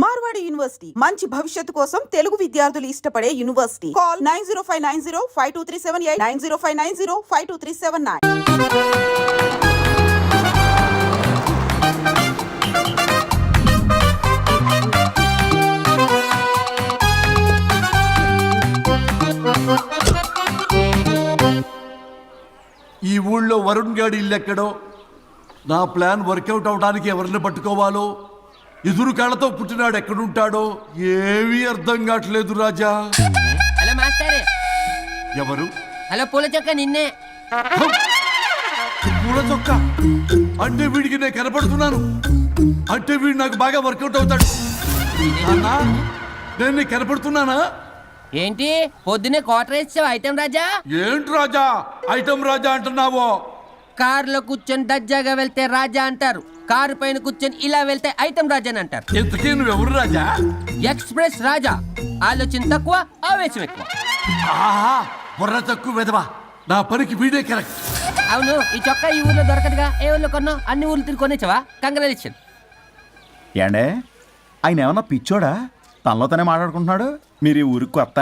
Marwadi university మంచి భవిష్యత్తు కోసం తెలుగు విద్యార్థులు ఇష్టపడే యూనివర్సిటీ. కాల్ 9059052378 9059052379. ఈ ఊళ్ళో వరుణ్ గాడి ఇల్లు ఎక్కడో, నా ప్లాన్ వర్కౌట్ అవడానికి ఎవరిని పట్టుకోవాలో, ఎదురు కాళ్ళతో పుట్టినాడు ఎక్కడుంటాడో ఏమీ అర్థం కావట్లేదు రాజా. Hello master. ఎవరు? హలో పూల చొక్క నిన్నే. పూల చొక్క అంటే వీడికి నేను కనపడుతున్నాను, అంటే వీడు నాకు బాగా వర్కౌట్ అవుతాడు. అన్నా నేను నీకు కనపడుతున్నానా? ఏంటి పొద్దునే క్వార్టర్ ఇచ్చావు ఐటమ్ రాజా? ఏంటి రాజా ఐటమ్ రాజా అంటున్నావో? కారులో కూర్చొని దజ్జాగా వెళ్తే రాజా అంటారు, కారు పైన కూర్చొని ఇలా వెళ్తే ఐటమ్ రాజా అని అంటారు. ఇంతకీ నువ్వెవరు రాజా? ఎక్స్ప్రెస్ రాజా. ఆలోచన తక్కువ, ఆవేశం ఎక్కువ. ఆహా, బుర్ర తక్కువ వెదవా, నా పనికి వీడే కరెక్ట్. అవును, ఈ చొక్కా ఈ ఊర్లో దొరకదుగా, ఏ ఊర్లో కొన్నావు? అన్ని ఊర్లు తిరిగి కొనేచ్చావా? కంగ్రాచులేషన్. ఏండే ఆయన ఏమన్నా పిచ్చోడా? తనలో తనే మాట్లాడుకుంటున్నాడు. మీరు ఈ ఊరికి కొత్త,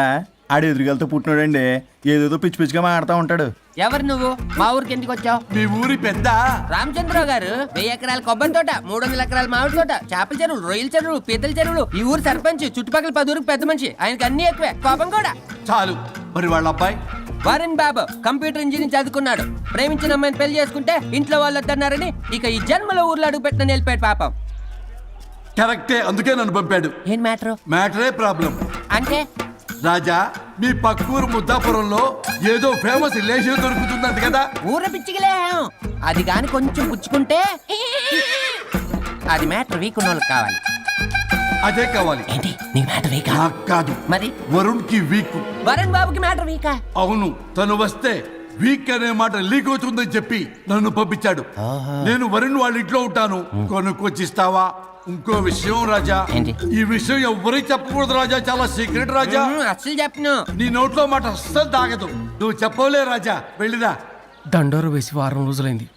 ఆడు ఎదురుగలతో పుట్టినాడండి, ఏదేదో పిచ్చి పిచ్చిగా మాట్లాడుతూ ఉంటాడు. ఎవరు నువ్వు? మా ఊరికి ఎందుకు వచ్చావు? మీ ఊరి పెద్ద రామచంద్రరావు గారు 1000 ఎకరాల కొబ్బరి తోట, 300 ఎకరాల మామిడి తోట, చేపల చెరువులు, రొయ్యల చెరువులు, పీతల చెరువులు, ఈ ఊరు సర్పంచ్, చుట్టుపక్కల 10 ఊరికి పెద్ద మనిషి. ఆయనకి అన్ని ఎక్కువే, కోపం కూడా. చాలు. మరి వాళ్ళ అబ్బాయి వరుణ్ బాబు కంప్యూటర్ ఇంజనీరింగ్ చదువుకున్నాడు. ప్రేమించిన అమ్మాయిని పెళ్లి చేసుకుంటే ఇంట్లో వాళ్ళు వద్దన్నారని ఇక ఈ జన్మలో ఊర్లో అడుగు పెట్టిన నిలిపాడు పాపం. కరెక్టే, అందుకే నన్ను పంపాడు. ఏం మ్యాటర్? మ్యాటరే ప్రాబ్లం. అంటే రాజా, మీ పక్కూరు ముద్దాపురంలో ఏదో ఫేమస్ రిలేషన్ దొరుకుతుందంట కదా? ఊర పిచ్చికిలే, అది కాని కొంచెం పుచ్చుకుంటే అది మ్యాటర్ వీక్ ఉన్న వాళ్ళకి కావాలి. అదే కావాలి. ఏంటి నీ మ్యాటర్ వీకా? నాకు కాదు, మరి వరుణ్ కి వీక్. వరుణ్ బాబుకి మ్యాటర్ వీకా? అవును, తను వస్తే వీక్ అనే మాట లీక్ అవుతుందని చెప్పి నన్ను పంపించాడు. నేను వరుణ్ వాళ్ళ ఇంట్లో ఉంటాను, కొనుక్కొచ్చిస్తావా? ఇంకో విషయం రాజా, ఏంటి? ఈ విషయం ఎవరికి చెప్పకూడదు రాజా, చాలా సీక్రెట్ రాజా. అస్సలు చెప్పను. నీ నోట్లో మాట అస్సలు తాగదు. నువ్వు చెప్పవలే రాజా, వెళ్ళిరా. దండోరు వేసి వారం రోజులైంది,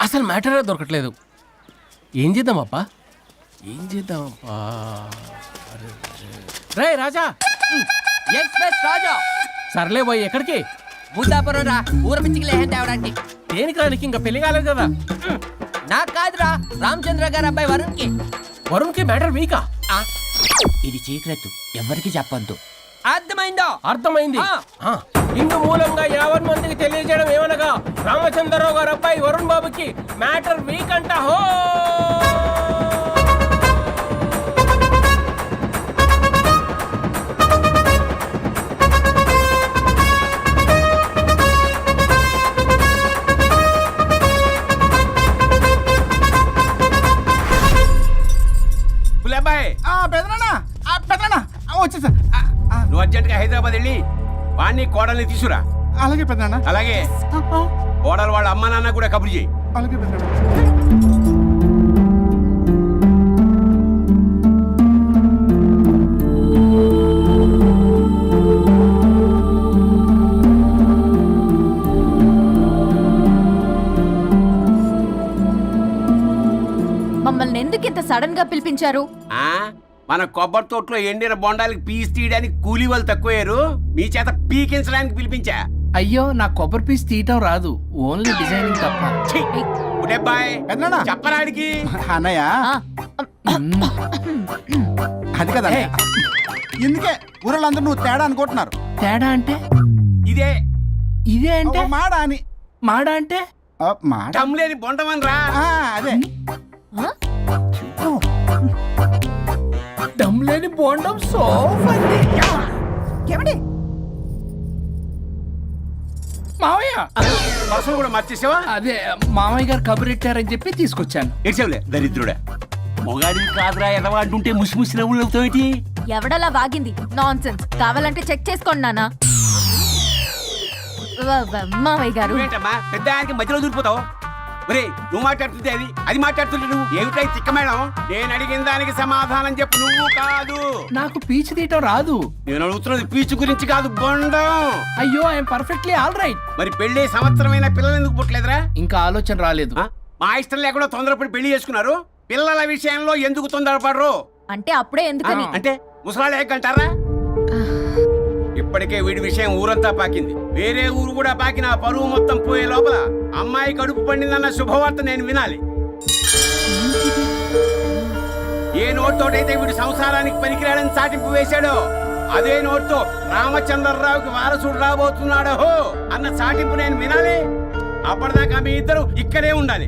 అసలు మ్యాటరే దొరకట్లేదు. ఏం చేద్దామప్పా, ఏం చేద్దామప్పా? రే రాజా, ఎక్స్ప్రెస్ రాజా. సర్లే పోయి ఎక్కడికి? బుద్ధాపురం రా, ఊర పిచ్చికిలే తేవడానికి. దేనికి రానికి? ఇంకా పెళ్లి కాలేదు కదా. నాకు కాదురా, రామచంద్ర గారు అబ్బాయి వరుణ్ కి. వరుణ్కి మ్యాటర్ వీకా? ఇది సీక్రెట్, ఎవరికి చెప్పొద్దు. అర్థమైందో? అర్థమైంది. ఆ. ఇందు మూలంగా 50 మందికి తెలియజేయడం ఏమనగా, రామచంద్రరావు గారు అబ్బాయి వరుణ్ బాబుకి మ్యాటర్ వీక్ అంట. హో వచ్చేసా. నువ్వు అర్జెంట్గా హైదరాబాద్ వెళ్ళి వాణ్ణి కోడల్ని తీసుకురా. అలాగే పెద్దనా. అలాగే కోడలు వాళ్ళ అమ్మ నాన్న కూడా కబురు చేయి. అలాగే పెద్దనా. మమ్మల్ని ఎందుకు ఇంత సడన్ గా పిలిపించారు? మన కొబ్బరి తోటలో ఎండిన బొండాలకి పీస్ తీయడానికి కూలీ వాళ్ళు తక్కువయ్యారు, మీ చేత పీకించడానికి పిలిపించా. అయ్యో, నా కొబ్బరి పీస్ తీయటం రాదు, ఓన్లీ డిజైనింగ్ తప్ప. చెప్పరాడికి. అన్నయ్య అది కదా, ఇందుకే ఊరలందరూ నువ్వు తేడా అనుకుంటున్నారు. తేడా అంటే? ఇదే ఇదే అంటే మాడ అని. మాడ అంటే మాట టమ్లేని బొండమని రా. అదే దమ్లేని బోండం సోఫండి. మావయ్య అసలు కూడా మర్చేసావా? అదే మామయ్య గారు కబురెట్టారని చెప్పి తీసుకొచ్చాను. ఏడ్చావులే దరిద్రుడా. మొగాడి కాదురా ఎదవా అంటుంటే ముసి ముసి నవ్వులు అవుతావేటి? ఎవడలా వాగింది? నాన్సెన్స్. కావాలంటే చెక్ చేసుకోండి నాన్న. మామయ్య గారు ఏంటమ్మా పెద్ద ఆయనకి మధ్యలో దూరిపోతావు? ఒరే, నువ్వు మాట్లాడుతుంటే అది మాట్లాడుతుంటే నువ్వు ఏమిటై తిక్క మేడం? నేను అడిగిన దానికి సమాధానం చెప్పు, నువ్వు కాదు. నాకు పీచు తీయటం రాదు. నేను అడుగుతున్నది పీచు గురించి కాదు, బొండం. అయ్యో, ఐఎమ్ పర్ఫెక్ట్లీ ఆల్ రైట్. మరి పెళ్లి సంవత్సరమైన పిల్లలు ఎందుకు పుట్టలేదురా? ఇంకా ఆలోచన రాలేదు. మా ఇష్టం లేకుండా తొందరపడి పెళ్లి చేసుకున్నారు. పిల్లల విషయంలో ఎందుకు తొందరపడరు? అంటే అప్పుడే ఎందుకని అంటే ముసలాళ్ళు ఏకంటారా? ఇప్పటికే వీడి విషయం ఊరంతా పాకింది. వేరే ఊరు కూడా పాకిన ఆ పరువు మొత్తం పోయే లోపల అమ్మాయి కడుపు పండిందన్న శుభవార్త నేను వినాలి. ఏ నోట్తోటైతే వీడు సంసారానికి పనికిరాడని చాటింపు వేశాడో అదే నోట్తో రామచంద్రరావుకి వారసుడు రాబోతున్నాడో అన్న చాటింపు నేను వినాలి. అప్పటిదాకా మీ ఇద్దరు ఇక్కడే ఉండాలి.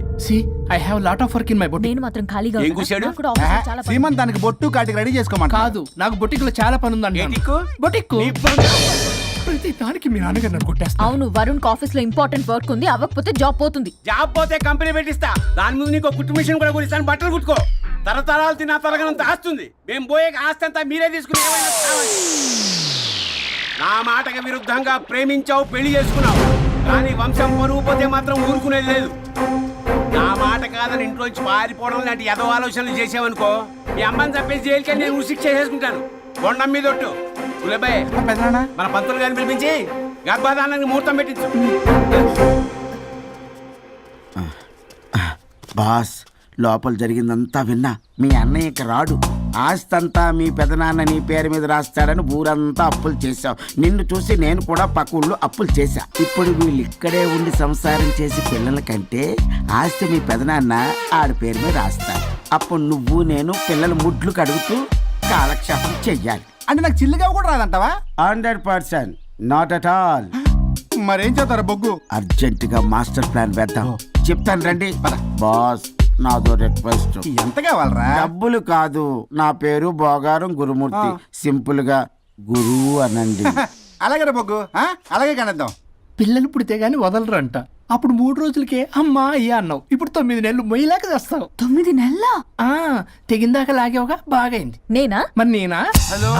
I have lot of work in my boutique. నేను మాత్రం ఖాళీగా ఏం ఉన్నా. కూశాడు? నాకు కూడా ఆఫీస్లో చాలా పని. సీమన్ దానికి బొట్టు కాటికి రెడీ చేసుకోమంట. కాదు, నాకు బొటిక్ లో చాలా పని ఉందండి. ఏ టిక్కు? బొటిక్ నీ బంధు. ప్రతి దానికి మీ నాన్నగారు నన్ను కొట్టేస్తా. అవును, వరుణ్ ఆఫీస్ లో ఇంపార్టెంట్ వర్క్ ఉంది, అవ్వకపోతే జాబ్ పోతుంది. జాబ్ పోతే కంపెనీ పెట్టిస్తా. దాని ముందు నీకు కుట్టు మిషన్ కూడా కొనిస్తాను. బట్టలు కుట్టుకో. తరతరాలు తిన్నా తరగనంత ఆస్తుంది. మేము పోయే ఆస్తి అంతా మీరే తీసుకుని ఏమైనా కావాలి. నా మాటకి విరుద్ధంగా ప్రేమించావు, పెళ్లి చేసుకున్నావు. కానీ వంశం పరువు పోతే మాత్రం ఊరుకునేది లేదు. నా మాట కాదని ఇంట్లోంచి పారిపోవడం లాంటి ఎదో ఆలోచనలు చేసావనుకో, మీ అమ్మని చంపేసి జైలుకి నేను ఉసిక్ చేసుకుంటాను. కొండం మీద ఒట్టు. ఉలేబాయ్, పెదనాన్న మన పంతులు గారిని పిలిపించి గర్భధానానికి ముహూర్తం పెట్టించు. బాస్, లోపల జరిగిందంతా విన్నా. మీ అన్నయ్యకి రాడు. ఆస్తంతా మీ పెదనాన్న నీ పేరు మీద రాస్తాడని ఊరంతా అప్పులు చేశావు. నిన్ను చూసి నేను కూడా పక్క ఊళ్ళో అప్పులు చేశా. ఇప్పుడు వీళ్ళు ఇక్కడే ఉండి సంసారం చేసి పిల్లల కంటే ఆస్తి మీ పెదనాన్న ఆడి పేరు మీద రాస్తాడు. అప్పుడు నువ్వు నేను పిల్లల ముడ్లు కడుగుతూ కాలక్షేపం చెయ్యాలి. అంటే నాకు చిల్లిగా కూడా రాదంటావా? 100% నాట్ అట్ ఆల్. మరేం చేస్తారా బొగ్గు? అర్జెంటుగా మాస్టర్ ప్లాన్ వేద్దాం. చెప్తాను రండి. బాస్, నాదో రిక్వెస్ట్. ఎంత కావాలరా? డబ్బులు కాదు, నా పేరు బోగారం గురుమూర్తి. సింపుల్ గా గురువు అనండి. అలాగే రా బొగ్గు, అలాగే కనేద్దాం. పిల్లలు పుడితే గానీ వదలరంట. అప్పుడు 3 రోజులకే అమ్మా అయ్యా అన్నావు. ఇప్పుడు 9 నెలలు మొయ్యలాగా చేస్తావు. 9 నెలల తెగిందాక లాగేవగా బాగైంది. నేనా? మరి నేనా? హలో,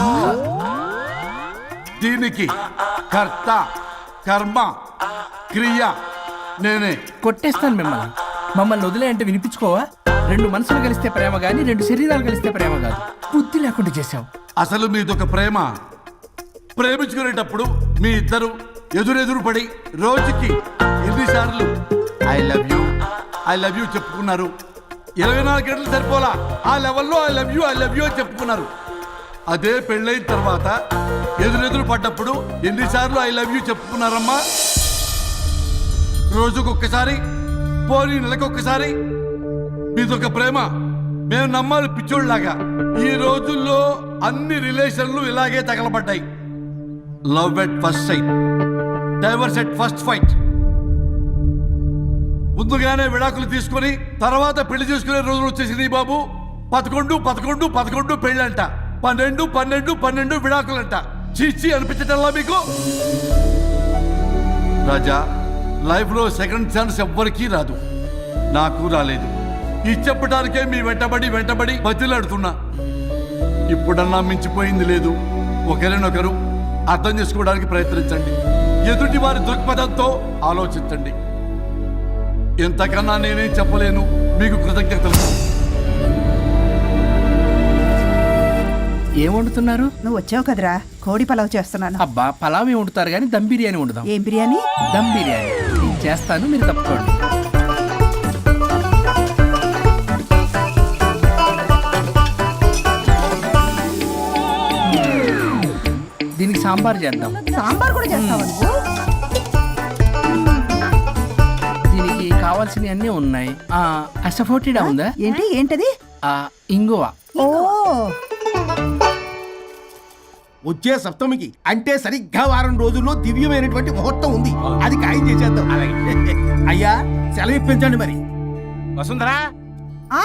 దీనికి కర్త కర్మ క్రియ నేనే. కొట్టేస్తాను మిమ్మల్ని. మమ్మల్ని వదిలే అంటే వినిపించుకోవా? 2 మనసులు కలిస్తే ప్రేమ గాని 2 శరీరాలు కలిస్తే ప్రేమ కాదు. బుద్ధి లేకుండా చేసావు. అసలు మీదొక ప్రేమ. ప్రేమించుకునేటప్పుడు మీ ఇద్దరు ఎదురెదురు పడి రోజుకి ఎన్నిసార్లు ఐ లవ్ యూ చెప్పుకున్నారు? 24 గంటలు సరిపోలా. ఆ లెవెల్లో ఐ లవ్ యూ అని చెప్పుకున్నారు. అదే పెళ్ళైన తర్వాత ఎదురెదురు పడ్డప్పుడు ఎన్నిసార్లు ఐ లవ్ యూ చెప్పుకున్నారమ్మా? రోజుకొక్కసారి, పోనీ నెలకొక్కసారి. మీదొక ప్రేమ. మేము నమ్మాలి పిచ్చోళ్ళలాగా. ఈ రోజుల్లో అన్ని రిలేషన్లు ఇలాగే తగలబడ్డాయి. Love at first sight, divorce at first fight. ముందుగానే విడాకులు తీసుకొని తర్వాత పెళ్లి చేసుకునే రోజులు వచ్చేసింది బాబు. 11 పెళ్ళంట, 12 విడాకులంట. చీచి అనిపించటల్లా మీకు? రాజా, లైఫ్లో సెకండ్ ఛాన్స్ ఎవ్వరికీ రాదు. నాకు రాలేదు. ఈ చెప్పడానికే మీ వెంటబడి బతిలాడుతున్నా. ఇప్పుడన్నా మించిపోయింది లేదు. ఒకరినొకరు అర్థం చేసుకోవడానికి ప్రయత్నించండి. ఎదుటి వారి దృక్పథంతో ఆలోచించండి. ఎంతకన్నా నేనేం చెప్పలేను. మీకు కృతజ్ఞతలు. ఏం వండుతున్నారు? నువ్వు వచ్చావు కదరా, కోడి పలావ్ చేస్తున్నాను. అబ్బా, పలావ్ ఏం వండుతారు కానీ దమ్ బిర్యానీ వండుదాం. ఏం బిర్యానీ? దమ్ బిర్యానీ నేను చేస్తాను, మీరు తప్పుకోండి. దీనికి సాంబార్ చేద్దాం. సాంబార్ కూడా చేస్తావా నువ్వు? దీనికి కావాల్సినవి అన్నీ ఉన్నాయి. అసఫోటిడా ఉందా? ఏంటది? ఇంగువ. ఓ, వచ్చే సప్తమికి అంటే సరిగ్గా వారం రోజుల్లో దివ్యమైనటువంటి ముహూర్తం ఉంది. అది ఖాయం చేసేద్దాం. అయ్యా, సెలవు ఇప్పించండి మరి. వసుంధరా, ఆ,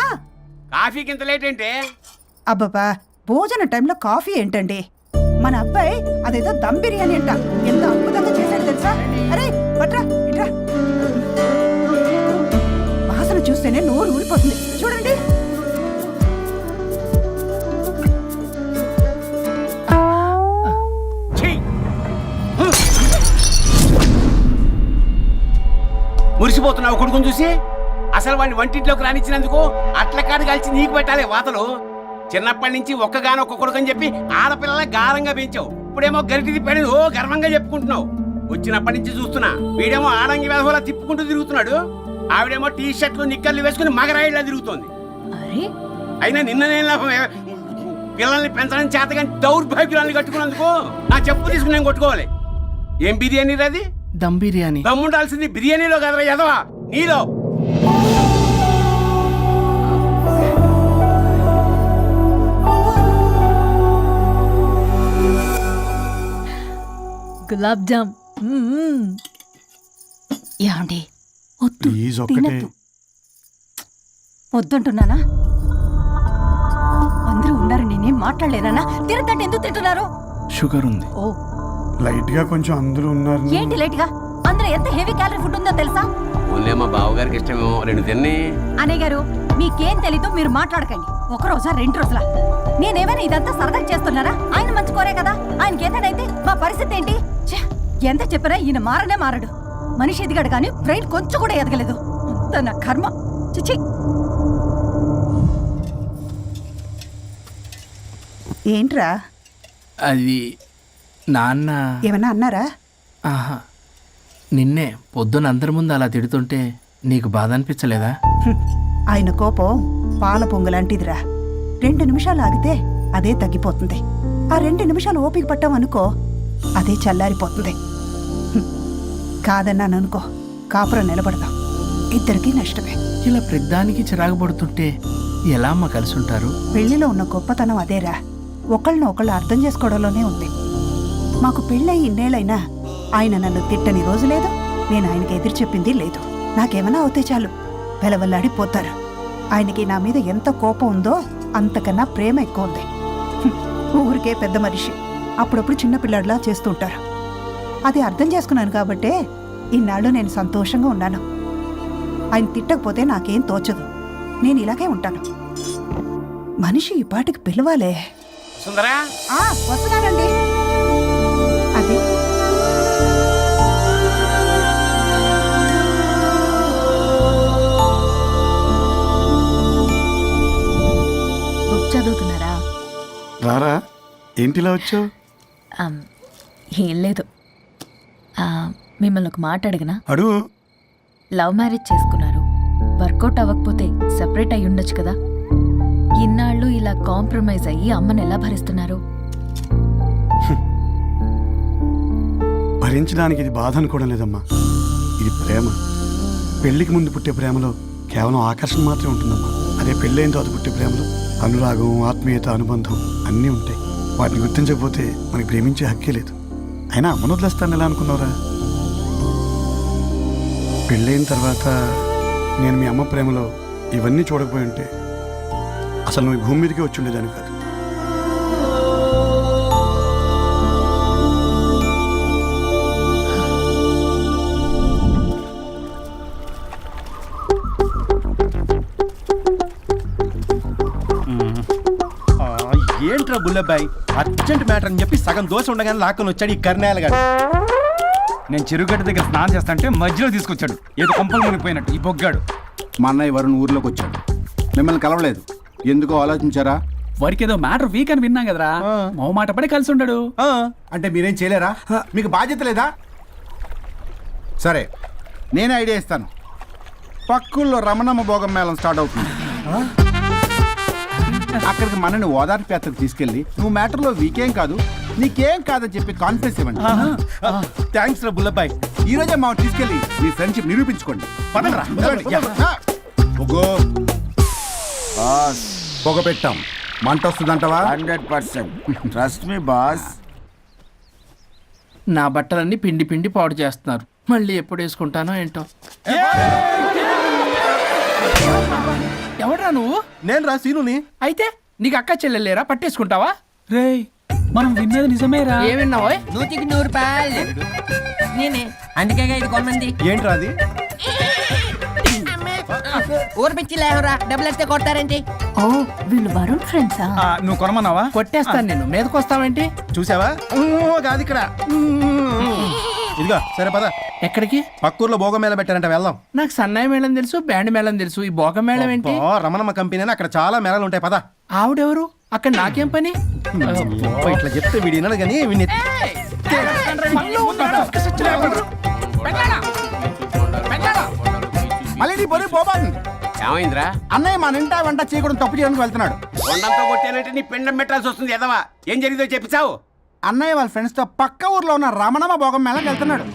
కాఫీకి ఇంత లేట్ ఏంటే? అబ్బబ్బా, భోజన టైంలో కాఫీ ఏంటండి? మన అబ్బాయి అదేదో దమ్ బిర్యానీ అంట. ఎంత అద్భుతంగా చేశాడు తెలుసా? అరే పట్రా, ఇట్రా. వాసన చూస్తేనే నోరు ఊరిపోతుంది. చూడండి. మురిసిపోతున్నావు కొడుకుని చూసి? అసలు వాడిని వంటింట్లోకి రానిచ్చినందుకు అట్ల కాడు కలిసి నీకు పెట్టాలి వాతలు. చిన్నప్పటి నుంచి ఒక్కగానొక్క కొడుకు అని చెప్పి ఆడపిల్లల గారంగా పెంచావు. ఇప్పుడేమో గరిటి తిప్పాడు ఓ గర్వంగా చెప్పుకుంటున్నావు. వచ్చినప్పటి నుంచి చూస్తున్నా, వీడేమో ఆడంగి వేధవలా తిప్పుకుంటూ తిరుగుతున్నాడు. ఆవిడేమో టీ షర్ట్లు నిక్కర్లు వేసుకుని మగరాయిలా తిరుగుతోంది. అరే, అయినా నిన్ననే లాభం. పిల్లల్ని పెంచడం చేత కానీ దౌర్భాగ్యురాన్ని కట్టుకున్నందుకు నా చెప్పు తీసుకుని నేను కొట్టుకోవాలి. ఏం బిర్యానీ అది? దమ్ బిర్యానీ. దమ్ముండాల్సింది బిర్యానీలో కదరా ఎదవా, నీలో. గులాబ్ జామ్. ఏమండి వద్దు, తినొద్దు. వద్దంటున్నానా? అందరూ ఉన్నారు, నేనేం మాట్లాడలేనా? తినదంటే ఎందుకు తింటున్నారు? షుగర్ ఉంది. ఓ లైట్ గా కొంచెం అందరూ ఉన్నారు. ఏంటి లేట్ గా? అందులో ఎంత హెవీ క్యాలరీ ఫుడ్ ఉందో తెలుసా? ఓన్లే మా బావగారికి ఇష్టమేమో, 2 తిన్ని. అన్నయ్య గారు, మీకేం తెలీదు, మీరు మాట్లాడకండి. 1 రోజా 2 రోజులా? నేనేమైనా ఇదంతా సరదా చేస్తున్నారా? ఆయన మంచి కోరే కదా. ఆయనకి ఏదైతే మా పరిస్థితి ఏంటి? ఛే, ఎంత చెప్పినా ఈయన మారనే మారడు. మనిషి ఎదిగాడు కానీ బ్రెయిన్ కొంచెం కూడా ఎదగలేదు. అంత నా కర్మ. చిచి. ఏంట్రా? అది నాన్న. ఏమన్నా అన్నారా? ఆహా, నిన్నే పొద్దున అందరి ముందు అలా తిడుతుంటే నీకు బాధ అనిపించలేదా? ఆయన కోపం పాల పొంగులాంటిదిరా. 2 నిమిషాలు ఆగితే అదే తగ్గిపోతుంది. ఆ 2 నిమిషాలు ఓపిక పట్టామనుకో, అదే చల్లారిపోతుంది. కాదన్నాననుకో, కాపురం నిలబడదాం. ఇద్దరికీ నష్టమే. ఇలా ప్రతిదానికి చిరాకు పడుతుంటే ఎలా అమ్మ కలిసి ఉంటారు? పెళ్లిలో ఉన్న గొప్పతనం అదేరా. ఒకళ్ళని అర్థం చేసుకోవడంలోనే ఉంది. మాకు పెళ్ళయి ఇన్నేళ్ళైనా ఆయన నన్ను తిట్టని రోజు లేదు, నేను ఆయనకి ఎదురు చెప్పింది లేదు. నాకేమైనా అవుతే చాలు వెలవల్లాడిపోతారు. ఆయనకి నా మీద ఎంత కోపం ఉందో అంతకన్నా ప్రేమ ఎక్కువ ఉంది. ఊరికే పెద్ద మనిషి, అప్పుడప్పుడు చిన్నపిల్లాడిలా చేస్తుంటారు. అది అర్థం చేసుకున్నాను కాబట్టే ఇన్నాళ్ళు నేను సంతోషంగా ఉన్నాను. ఆయన తిట్టకపోతే నాకేం తోచదు. నేను ఇలాగే ఉంటాను. మనిషి ఈ పాటికి పిలవాలే. సుందరా, వస్తున్నానండి. అది బుక్ చదువుతున్నారా? రారా, ఏంటిలా వచ్చావు? ఏం లేదు, మిమ్మల్ని ఒక మాట అడిగినా? అడుగు. లవ్ మ్యారేజ్ చేసుకున్నారు, వర్కౌట్ అవ్వకపోతే సెపరేట్ అయ్యి ఉండొచ్చు కదా. ఇన్నాళ్ళు ఇలా కాంప్రమైజ్ అయ్యి అమ్మని ఎలా భరిస్తున్నారు? భరించడానికి ఇది బాధ అనుకోవడం లేదమ్మా, ఇది ప్రేమ. పెళ్లికి ముందు పుట్టే ప్రేమలో కేవలం ఆకర్షణ మాత్రమే ఉంటుందమ్మా. అదే పెళ్ళైన తర్వాత పుట్టే ప్రేమలో అనురాగం, ఆత్మీయత, అనుబంధం అన్నీ ఉంటాయి. వాటిని గుర్తించకపోతే మనకి ప్రేమించే హక్కే లేదు. అయినా అమ్మను వదిలేస్తాను ఎలా అనుకున్నావురా? పెళ్ళైన తర్వాత నేను మీ అమ్మ ప్రేమలో ఇవన్నీ చూడకపోయి ఉంటే అసలు నువ్వు భూమి మీదకి వచ్చి ఉండేదాన్ని కాదు. ఏంట్రా బుల్లబ్బాయ్, అర్జెంట్ మ్యాటర్ అని చెప్పి సగం దోశ ఉండగానే లాక్కొని వచ్చాడు ఈ కర్ణాల గారు. నేను చెరుగడ్డ దగ్గర స్నానం చేస్తాంటే మధ్యలో తీసుకొచ్చాడు, ఏదో కొంపలు మునిగిపోయినట్టు ఈ బొగ్గాడు. మా అన్నయ్య వరుణ్ ఊర్లోకి వచ్చాడు, మిమ్మల్ని కలవలేదు. ఎందుకో ఆలోచించారా? వారికి ఏదో మ్యాటర్ వీక్ అని విన్నాం కదరా, మో మాట పడి కలిసి ఉండడు. అంటే మీరేం చేయలేరా? మీకు బాధ్యత లేదా? సరే, నేనే ఐడియా ఇస్తాను. పక్కుల్లో రమణమ్మ భోగం మేళం స్టార్ట్ అవుతుంది. అక్కడికి మనని ఓదార్పు యాత్రకు తీసుకెళ్ళి నువ్వు మ్యాటర్లో వీకేం కాదు, నీకేం కాదని చెప్పి కాన్ఫిడెన్స్ ఇవ్వండి. థ్యాంక్స్ రా బుల్లబ్బాయ్. ఈ రోజే మా తీసుకెళ్ళి మీ ఫ్రెండ్షిప్ నిరూపించుకోండి. పదండ్రా. పొగ పెట్టాం, మంట వస్తుందంటవా? 100% ట్రస్ట్ మీ బాస్. నా బట్టలన్నీ పిండి పిండి పాడు చేస్తున్నారు. మళ్ళీ ఎప్పుడు వేసుకుంటానో ఏంటో. ఎవడ్రా నువ్వు? నేను రా సీనుని. అయితే నీకు అక్క చెల్లెలేరా, పట్టేసుకుంటావా? రేయ్, మనం విన్నది నిజమేరా? ఏమిన్నావో? 100కి 100 రూపాయలు నేనే, అందుకే ఇది కొమ్మంది. ఏంట్రా అది? ఊరు పిచ్చి లేవరా, డబ్బులు ఎత్తే కొడతారేంటి? ఓ, వీళ్ళు వరుణ్ ఫ్రెండ్సా? నువ్వు కొనమన్నావా? కొట్టేస్తాను నేను. మీదకొస్తావేంటి? చూసావా? కాదు ఇక్కడ. ఇదిగో సరే పద. ఎక్కడికి? పక్కూర్లో భోగం మేళ పెట్టారంట, వెళ్దాం. నాకు సన్నాయి మేళం తెలుసు, బ్యాండ్ మేళం తెలుసు, ఈ బోగ మేళం ఏంటి? రమణమ్మ కంపెనీ అని అక్కడ చాలా మేళలు ఉంటాయి, పద. ఆవిడెవరు? అక్కడ నాకేం పని? ఇట్లా చెప్తే వీడి వినడు కానీ వీడిని మళ్ళీ నీ బరువు పోబాను. ఏమైందిరా? అన్నయ్య మన ఇంటా వెంట చేయకూడదు తప్పు చేయడానికి వెళ్తున్నాడు. కొండంతో కొట్టానంటే నీ పిండం పెట్టాల్సి వస్తుంది ఎదవా. ఏం జరిగిందో చెప్పిచావు. అన్నయ్య వాళ్ళ ఫ్రెండ్స్ తో పక్క ఊర్లో ఉన్న రమణమ్మ భోగం మేళకి వెళ్తున్నాడు.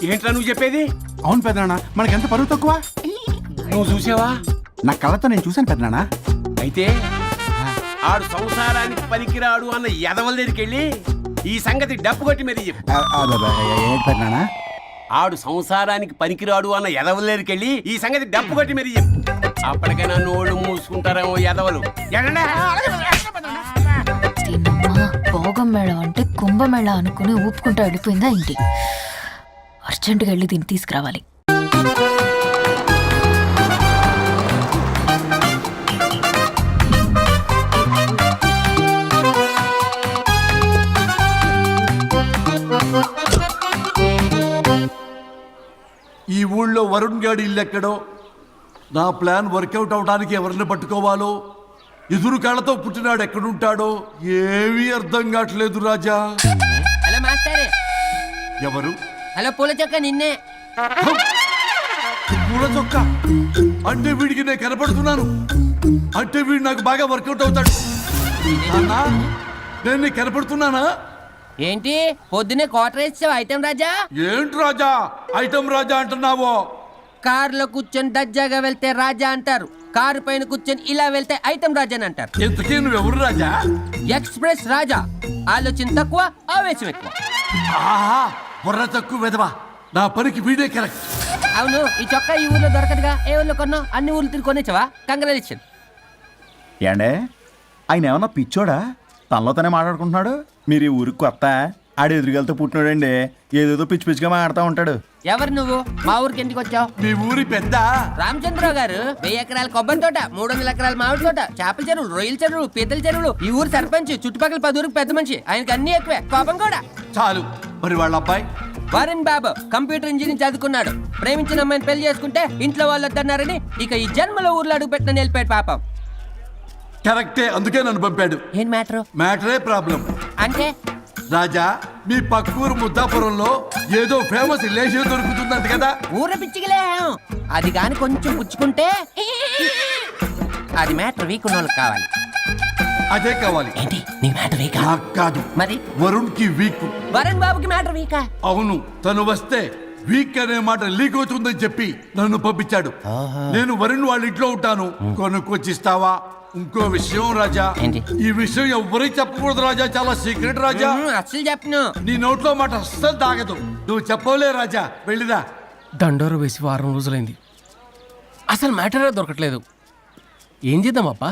ఏంట్రా నువ్వు చెప్పేది? అవును పెద్దనాన్న, మనకి ఎంత పరువు తక్కువ. నువ్వు చూసావా? నా కళ్ళతో నేను చూశాను పెద్దనాన్న. అయితే ఆడు సంసారానికి పనికిరాడు అన్న ఎదవల దగ్గరికి వెళ్ళి ఈ సంగతి డప్పు కొట్టి మరీ చెప్పు. ఏంటి పెద్దనాన్న? ఆడు సంసారానికి పనికిరాడు అన్న ఎదవల దగ్గరికి వెళ్ళి ఈ సంగతి డప్పు కొట్టి మరీ చెప్పు. అప్పటికైనా నోళ్ళు మూసుకుంటారేమో ఎదవలు. భోగం మేళ అంటే కుంభమేళ అనుకుని ఊపుకుంటూ వెళ్ళిపోయిందా ఇంటి. అర్జెంటుగా వెళ్ళి దీన్ని తీసుకురావాలి. ఈ ఊళ్ళో వరుణ్ గాడి ఇల్లు ఎక్కడో, నా ప్లాన్ వర్కౌట్ అవడానికి ఎవరిని పట్టుకోవాలో, ఎదురు కాళ్ళతో పుట్టినాడు ఎక్కడుంటాడో ఏమీ అర్థం కావట్లేదు రాజా. Hello master. ఎవరు? హలో పూల చొక్క నిన్నే. పూల చొక్క అంటే వీడికి నేను కనపడుతున్నాను, అంటే వీడు నాకు బాగా వర్కౌట్ అవుతాడు. అన్నా, నేను నీకు కనపడుతున్నానా? ఏంటి పొద్దునే క్వార్టర్ ఇచ్చావు ఐటెం రాజా? ఏంటి రాజా ఐటమ్ రాజా అంటున్నావో? కారులో కూర్చొని దజ్జాగా వెళ్తే రాజా అంటారు, కారు పైన కూర్చొని ఇలా వెళ్తే ఐటెం రాజా అని అంటారు. ఇంతకీ నువ్వెవరు రాజా? ఎక్స్ప్రెస్ రాజా. ఆలోచన తక్కువ, ఆవేశం ఎక్కువ. ఆహా, బుర్ర తక్కువ వెదవా. నా పనికి వీడే కరెక్ట్. అవును, ఈ చొక్కా ఈ ఊర్లో దొరకదుగా. ఏ ఊర్లో కొన్నావు? అన్ని ఊర్లు తిరిగి కొనేచ్చావా? కంగ్రాచులేషన్. ఏండే ఆయన ఏమన్నా పిచ్చోడా? తనలో తనే మాట్లాడుకుంటున్నాడు. మీరు ఈ ఊరికి కొత్త, ఆడు ఎదురుగలతో పుట్టినాడండి. ఏదేదో పిచ్చి పిచ్చిగా మాట్లాడుతూ ఉంటాడు. ఎవరు నువ్వు? మా ఊరికి ఎందుకు వచ్చావు? మీ ఊరి పెద్ద రామచంద్రరావు గారు 1000 ఎకరాల కొబ్బరి తోట, 300 ఎకరాల మామిడి తోట, చేపల చెరువులు, రొయ్యల చెరువులు, పీతల చెరువులు, ఈ ఊరు సర్పంచ్, చుట్టుపక్కల 10 ఊరికి పెద్ద మనిషి. ఆయనకి అన్ని ఎక్కువే, కోపం కూడా. చాలు. మరి వాళ్ళ అబ్బాయి వరుణ్ బాబు కంప్యూటర్ ఇంజనీరింగ్ చదువుకున్నాడు. ప్రేమించిన అమ్మాయిని పెళ్లి చేసుకుంటే ఇంట్లో వాళ్ళు వద్దన్నారని ఇక ఈ జన్మలో ఊర్లో అడుగు పెట్టిన నిలిపాడు పాపం. కరెక్టే, అందుకే నన్ను పంపాడు. ఏం మ్యాటర్? మ్యాటరే ప్రాబ్లం. అంటే రాజా, మీ పక్కూరు ముద్దాపురంలో ఏదో ఫేమస్ రిలేషన్ దొరుకుతుందంట కదా? ఊర పిచ్చికిలే. అది కాని కొంచెం పుచ్చుకుంటే అది మ్యాటర్ వీక్ ఉన్న వాళ్ళకి కావాలి. అదే కావాలి. ఏంటి నీ మ్యాటర్ వీకా? నాకు కాదు, మరి వరుణ్ కి వీక్. వరుణ్ బాబుకి మ్యాటర్ వీకా? అవును, తను వస్తే వీక్ అనే మాట లీక్ అవుతుందని చెప్పి నన్ను పంపించాడు. నేను వరుణ్ వాళ్ళ ఇంట్లో ఉంటాను, కొనుక్కొచ్చిస్తావా? ఇంకో విషయం రాజా, ఏంటి? ఈ విషయం ఎవరికి చెప్పకూడదు రాజా, చాలా సీక్రెట్ రాజా. అస్సలు చెప్పను. నీ నోట్లో మాట అస్సలు తాగదు. నువ్వు చెప్పవలే రాజా, వెళ్ళిదా. దండోరు వేసి వారం రోజులైంది, అసలు మ్యాటరే దొరకట్లేదు. ఏం చేద్దామప్పా?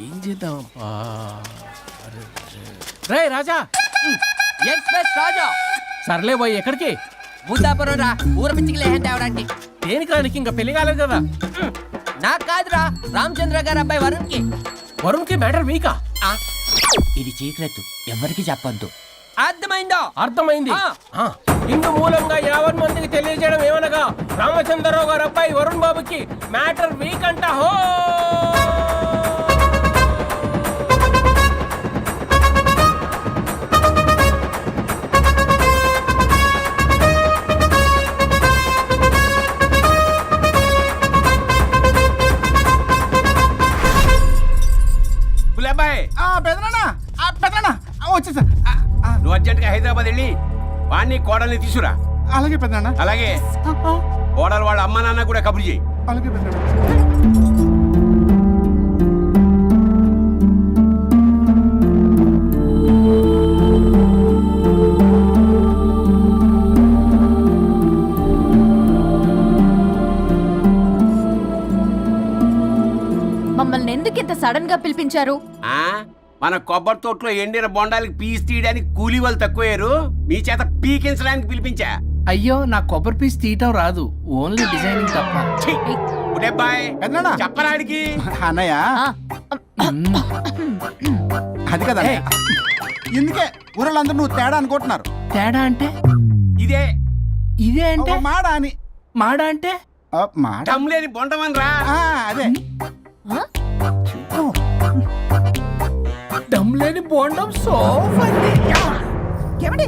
ఏం చేద్దామప్పా? రే రాజా. ఎక్స్ప్రెస్ రాజా. సర్లే పోయి ఎక్కడికి? బుద్ధాపురం రా, ఊర పిచ్చికిలే తేవడానికి. దేనికి రానికి? ఇంకా పెళ్లి కాలేదు కదా. నాకు కాదురా, రామచంద్ర గారు అబ్బాయి వరుణ్ కి. వరుణ్ కి మ్యాటర్ వీకా? ఇది సీక్రెట్, ఎవరికి చెప్పొద్దు. అర్థమైందో? అర్థమైంది. ఇందు మూలంగా 50 మందికి తెలియజేయడం ఏమనగా, రామచంద్రరావు గారు అబ్బాయి వరుణ్ బాబుకి మ్యాటర్ వీక్ అంట. హో వచ్చేసా. నువ్వు అర్జెంట్గా హైదరాబాద్ వెళ్ళి వాణ్ణి కోడల్ని తీసుకురా. అలాగే పెద్దనాన్న. అలాగే కోడలు వాళ్ళ అమ్మ నాన్న కూడా కబురు చేయి. అలాగే పెద్దనాన్న. మమ్మల్ని ఎందుకు ఇంత సడన్ గా పిలిపించారు? మన కొబ్బరి తోటలో ఎండిన బొండాలకి పీస్ తీయడానికి కూలీ వాళ్ళు తక్కువయ్యారు, మీ చేత పీకించడానికి పిలిపించా. అయ్యో, నా కొబ్బరి పీస్ తీయటం రాదు, ఓన్లీ డిజైనింగ్ తప్ప. చెప్పరాడికి. అన్నయ్య అది కదా, ఇందుకే ఊరలందరూ నువ్వు తేడా అనుకుంటున్నారు. తేడా అంటే? ఇదే ఇదే అంటే మాడా అని. మాడా అంటే లేని బొండమని రా. అదే దమ్ లేని బోండం. సోఫా ఏమండి,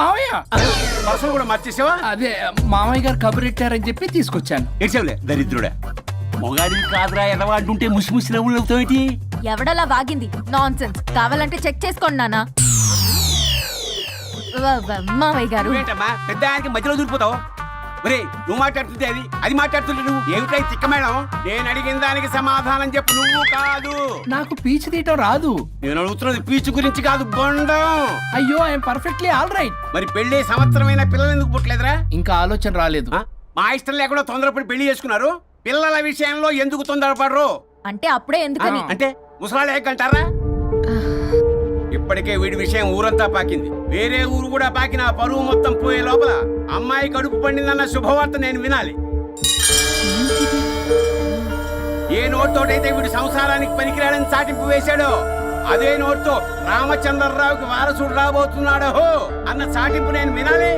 మావయ్య పర్సలు కూడా మార్చేసావా? అదే మామయ్య గారు కబురెట్టారని చెప్పి తీసుకొచ్చాను. ఏడ్చావులే దరిద్రుడా. మొగాడిని కాదురా ఎదవా అంటుంటే ముసి ముసి నవ్వులు అవుతావేటి? ఎవడలా వాగింది? Nonsense. కావాలంటే చెక్ చేసుకోండి నాన్న. మామయ్య గారు నువ్వేంటమ్మా పెద్ద ఆయనకి మధ్యలో దూరిపోతావు? ఒరే నువ్వు మాట్లాడుతుంటే అది మాట్లాడుతుంటే నువ్వు ఏమిటై తిక్క మేడం? నేను అడిగిన దానికి సమాధానం చెప్పు. నువ్వు కాదు. నాకు పీచు తీయటం రాదు. నేను అడుగుతున్నది పీచు గురించి కాదు, బొండం. అయ్యో ఐఎమ్ పర్ఫెక్ట్లీ ఆల్ రైట్. మరి పెళ్లి సంవత్సరమైన పిల్లలు ఎందుకు పుట్టలేదురా? ఇంకా ఆలోచన రాలేదు. మా ఇష్టం లేకుండా తొందరపడి పెళ్లి చేసుకున్నారు. పిల్లల విషయంలో ఎందుకు తొందరపడరు? అంటే అప్పుడే ఎందుకని? అంటే ముసలాళ్ళు ఏకంటారా? ఇప్పటికే వీడి విషయం ఊరంతా పాకింది. వేరే ఊరు కూడా పాకిన పరువు మొత్తం పోయే లోపల అమ్మాయి కడుపు పండిందన్న శుభవార్త నేను వినాలి. ఏ నోట్తోటైతే వీడు సంసారానికి పనికిరాడని చాటింపు వేశాడో అదే నోట్తో రామచంద్రరావుకి వారసుడు రాబోతున్నాడో అన్న చాటింపు నేను వినాలి.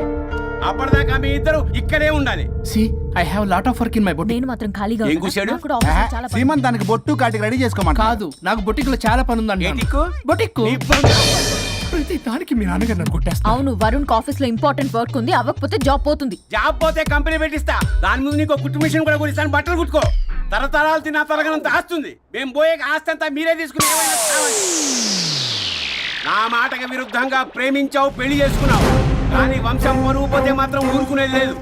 అప్పటిదాకా మీ ఇద్దరు ఇక్కడే ఉండాలి. So I have lot of work in my boutique. నేను మాత్రం ఖాళీగా ఏం ఉన్నానా? కూశాడు? నాకు కూడా ఆఫీస్లో చాలా పని. సీమన్ దానికి బొట్టు కాటికి రెడీ చేసుకోమంట. కాదు, నాకు బొటిక్ లో చాలా పని ఉందండి. ఏ టిక్కు? బొటిక్ నీ బొండం. ప్రతి దానికి మీ నాన్నగారు నన్ను కొట్టేస్తా. అవును, వరుణ్ ఆఫీస్ లో ఇంపార్టెంట్ వర్క్ ఉంది. అవ్వకపోతే జాబ్ పోతుంది. జాబ్ పోతే కంపెనీ పెట్టిస్తా. దాని ముందు నీకు కుట్టు మిషన్ కూడా కొనిస్తాను. బట్టలు కుట్టుకో. తరతరాలు తిన్నా తరగనంత ఆస్తుంది. మేము పోయే ఆస్తి అంతా మీరే తీసుకుని ఏమైనా కావాలి. నా మాటకి విరుద్ధంగా ప్రేమించావు, పెళ్లి చేసుకున్నావు. కానీ వంశం పరువు పోతే మాత్రం ఊరుకునేది లేదు.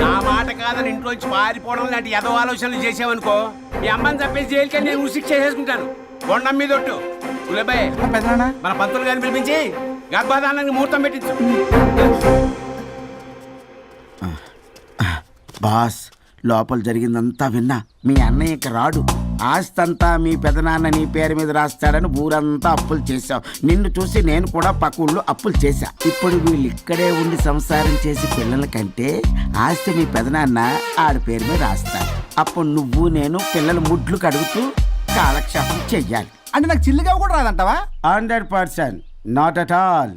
నా మాట కాదని ఇంట్లోంచి పారిపోవడం లాంటి ఎదో ఆలోచనలు చేసావనుకో, మీ అమ్మని చంపేసి జైలుకి నేను శిక్ష చేసుకుంటాను. కొండం మీద ఒట్టు. ఉలేబాయ్ మన పంతులు గారిని పిలిపించి గర్భధానానికి ముహూర్తం పెట్టించు. బాస్, లోపల జరిగిందంతా విన్నా. మీ అన్నయ్యకి రాడు. ఆస్తంతా మీ పెదనాన్న నీ పేరు మీద రాస్తాడని ఊరంతా అప్పులు చేశావు. నిన్ను చూసి నేను కూడా పక్కూళ్ళు అప్పులు చేశా. ఇప్పుడు వీళ్ళు ఇక్కడే ఉండి సంసారం చేసి పిల్లల కంటే ఆస్తి మీ పెదనాన్న ఆడి పేరు మీద రాస్తాడు. అప్పుడు నువ్వు నేను పిల్లల ముడ్లు కడుగుతూ కాలక్షేపం చెయ్యాలి. అంటే నాకు చిల్లిగా కూడా రాదంటావా? 100%. Not at all.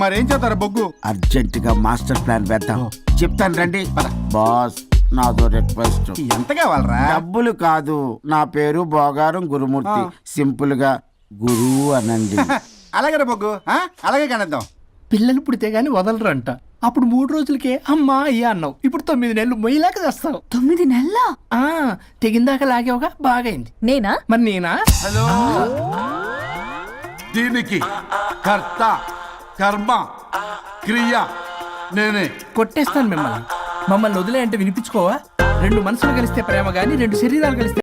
మరేం చేస్తారా బొగ్గు? అర్జెంటుగా మాస్టర్ ప్లాన్ వేద్దాం. చెప్తాను రండి. బాస్, నాదో రిక్వెస్ట్. ఎంత కావాలరా? డబ్బులు కాదు, నా పేరు బోగారం గురుమూర్తి. సింపుల్ గా గురువు అనండి. అలాగే రా బొగ్గు, అలాగే కనేద్దాం. పిల్లలు పుడితే గానీ వదలరంట. అప్పుడు 3 రోజులకే అమ్మా అయ్యా అన్నావు. ఇప్పుడు 9 నెలలు మొయ్యలాగా చేస్తావు. 9 నెలల తెగిందాక లాగేవగా బాగైంది. నేనా? మరి నేనా? హలో. దీనికి కర్త కర్మ క్రియ నేనే. కొట్టేస్తాను మిమ్మల్ని. మమ్మల్ని వదిలే అంటే వినిపించుకోవా? 2 మనసులు కలిస్తే ప్రేమ గానీ 2 శరీరాలు కలిస్తే